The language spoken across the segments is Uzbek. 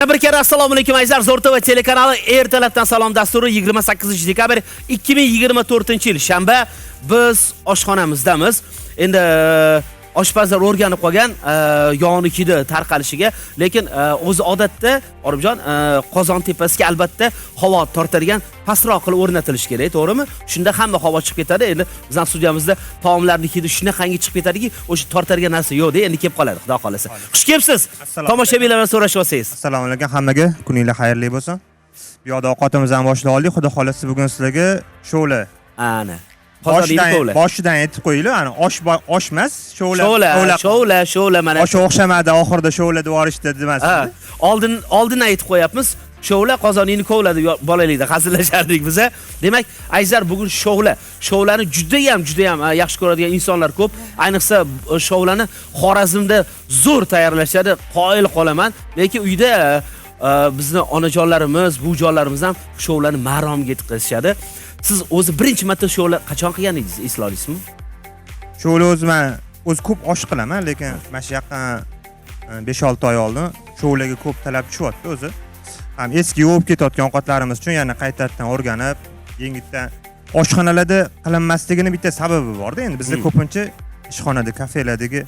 Bir kere assalomu alaykum azizlar, Zo'rtova telekanali ertalabdan salom dasturi 28-dekabr 2024-yil shanba biz oshxonamizdamiz. Endi oshpazlar o'rganib qolgan yog'nikida tarqalishiga, lekin o'zi odatda Oribjon qozon tepasiga albatta havo tortadigan pastroq qilib o'rnatilishi kerak, to'g'rimi? Shunda hamma havo chiqib ketadi. Endi bizning studiyamizda taomlarning hidi shunaqangi chiqib ketadiki, o'sha tortadigan narsa yo'q-da, endi kelib qoladi, xudo xolasa. Xush kelibsiz. Tomoshabinlar bilan so'rashib olsangiz. Assalomu alaykum hammaga. Kuninglar xayrli bo'lsin. Bu yoqda ovqatimizni boshlab oldik. Xudo xolasa bugun sizlarga sho'la. Ana. Qozonning boshidan aytib qo'yinglar, ana osh emas, sho'la mana. Osh o'xshamadi, oxirida sho'la deb yuborishdi demasdi. Oldin aytib qo'yapmiz. Sho'la qozoningni kovladi bolalikda hazillashardik biz. Demak, azizlar bugun sho'lani juda ham yaxshi ko'radigan insonlar ko'p. Ayniqsa sho'lani Xorazmda zo'r tayyorlashadi, qoyil qolaman. Lekin uyda bizni onajonlarimiz, buvijonlarimiz ham sho'lani maromga yetkazishadi. Siz o'zi birinchi marta sho'la qachon qilgan edingiz, esla olasizmi? Sho'la o'z ko'p osh qilaman, lekin mana shu yaqin 5-6 oy oldin sho'laga ko'p talab tushyapti o'zi. Ham eski yuvib ketayotgan ovqatlarimiz uchun yana qaytadan o'rganib, yengitdan oshxonalarda qilinmasligini bitta sababi bor-da. Endi bizda ko'pincha ishxonada, kafelardagi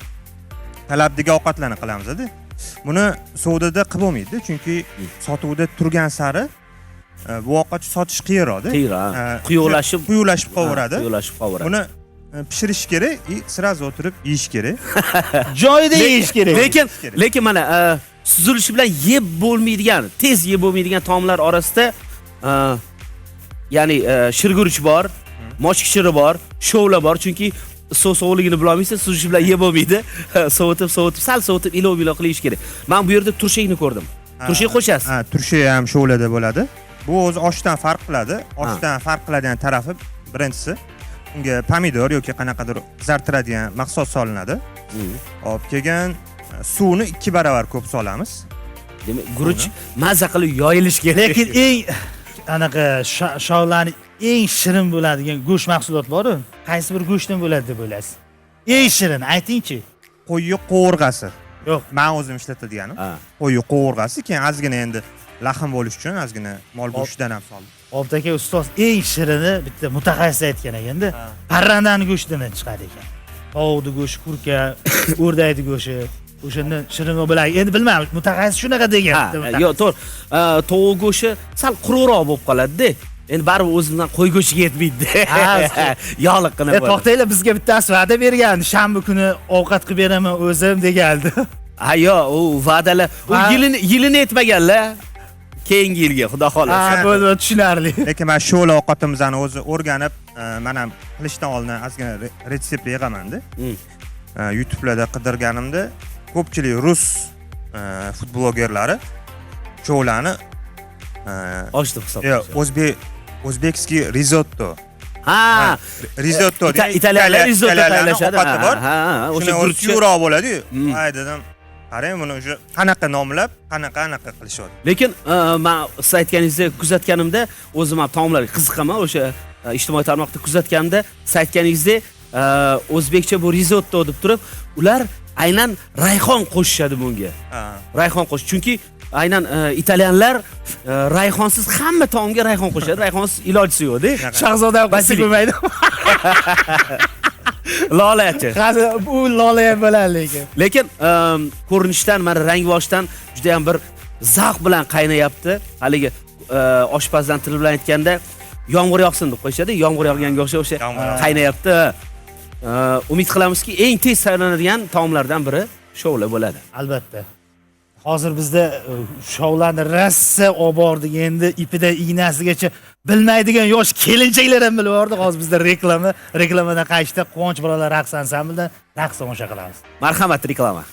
talabdagi ovqatlarni qilamiz-da. Buni savdoda qilib bo'lmaydi, chunki sotuvda turgan sari bu ovqat sotish qiyinroqda. Quyuqlashib qolaveradi. Buni pishirish kerak, sirazi o'tirib yeyish kerak. Joyida yeyish kerak. Lekin mana suzilishi bilan yeb bo'lmaydigan, tez yeb bo'lmaydigan taomlar orasida ya'ni shirguruch bor, moshkichiri bor, sho'la bor, chunki so'vligini bilolmaysiz, suzilishi bilan yeb bo'lmaydi. Sal sovutib, ilov qilish kerak. Men bu yerda turshakni ko'rdim. Turshak qo'shasiz. Turshak ham sho'lada bo'ladi. Bu o'zi oshdan farq qiladi. Oshdan farq qiladigan tarafi birinchisi, unga pomidor yoki qanaqadir qizartiradigan mahsulot solinadi. Olib kelgan suvni 2 baravar ko'p solamiz. Demak, guruch mazza qilib yoyilish kerak. Lekin eng anaqa sho'lani eng shirin bo'ladigan go'sht mahsulot bor-ku. Qaysi bir go'shtdan bo'ladi deb o'ylaysiz? Eng shirin aytingchi. Qo'yi qo'rg'asi. Yo'q, men o'zim ishlatadiganim. Qo'yi qo'rg'asi, keyin ozgina endi lahm bo'lish uchun ozgina mol go'shtidan ham soldim. Obid aka ustoz eng shirini bitta mutaxassis aytgan ekanda, parrandani go'shtidan chiqadi ekan. Tovuqning go'shti, kurka, o'rdakning go'shti, o'shanda shirin bo'ladi. Endi bilmayman, mutaxassis shunaqa degan. Yo'q, to'g'ri. Tovuq go'shti sal quruqroq bo'lib qoladi-da. Endi baribir o'zimdan qo'y go'shtiga yetmaydi. Yog'liqqina bo'ladi. To'xtanglar, bizga bittasi va'da bergandi, shanba kuni ovqat qilib beraman o'zim degandi. Yo'q, u va'dalar, u yilini yetmaganlar. Keyingi yilga, xudo xolasa. Bo'ldi, tushunarli. Lekin men sho'la ovqatimizni o'zi o'rganib, men ham qilishdan oldin ozgina retsept yig'aman-da. YouTube'larda qidirganimda ko'pchilik rus futbolgerlari sho'lani osh deb hisoblashadi. O'zbekskiy risotto. Risotto. Risotto. Italyanlar risotto tayyorlashadi. O'sha guruchroq bo'ladi-yu. Ay dedim, qarang buni o'sha qanaqa nomlab, qanaqa qilishyapti. Lekin men siz aytganingizni kuzatganimda, o'zim ham taomlarga qiziqaman. O'sha ijtimoiy tarmoqda kuzatganimda, siz aytganingizdek, o'zbekcha bu risotto deb turib, ular aynan rayhon qo'shishadi bunga. Rayhon qo'sh. Chunki aynan italyanlar rayhonsiz hamma taomga rayhon qo'shadi. Rayhonsiz ilojisi yo'q-da. Shahzoda qilsa bo'lmaydi. Lolachi. Bu lola ham bo'ladi lekin. Lekin ko'rinishdan, mana rang-boshdan juda ham bir zavq bilan qaynayapti. Haligi oshpazdan til bilan aytganda yomg'ir yog'sin deb qo'yishadi. Yomg'ir yog'ganga o'xsha qaynayapti. Umid qilamizki, eng tez tayyorlanadigan taomlardan biri sho'la bo'ladi. Albatta. Hozir bizda sho'lani rassa olib bordik, endi ipidan ignasigacha bilmaydigan yosh kelinchaklar ham bilib bordik. Hozir bizda reklamadan qaytishda Quvonch bolalar raqs ansamblidan raqs tomosha qilamiz. Marhamat, reklama.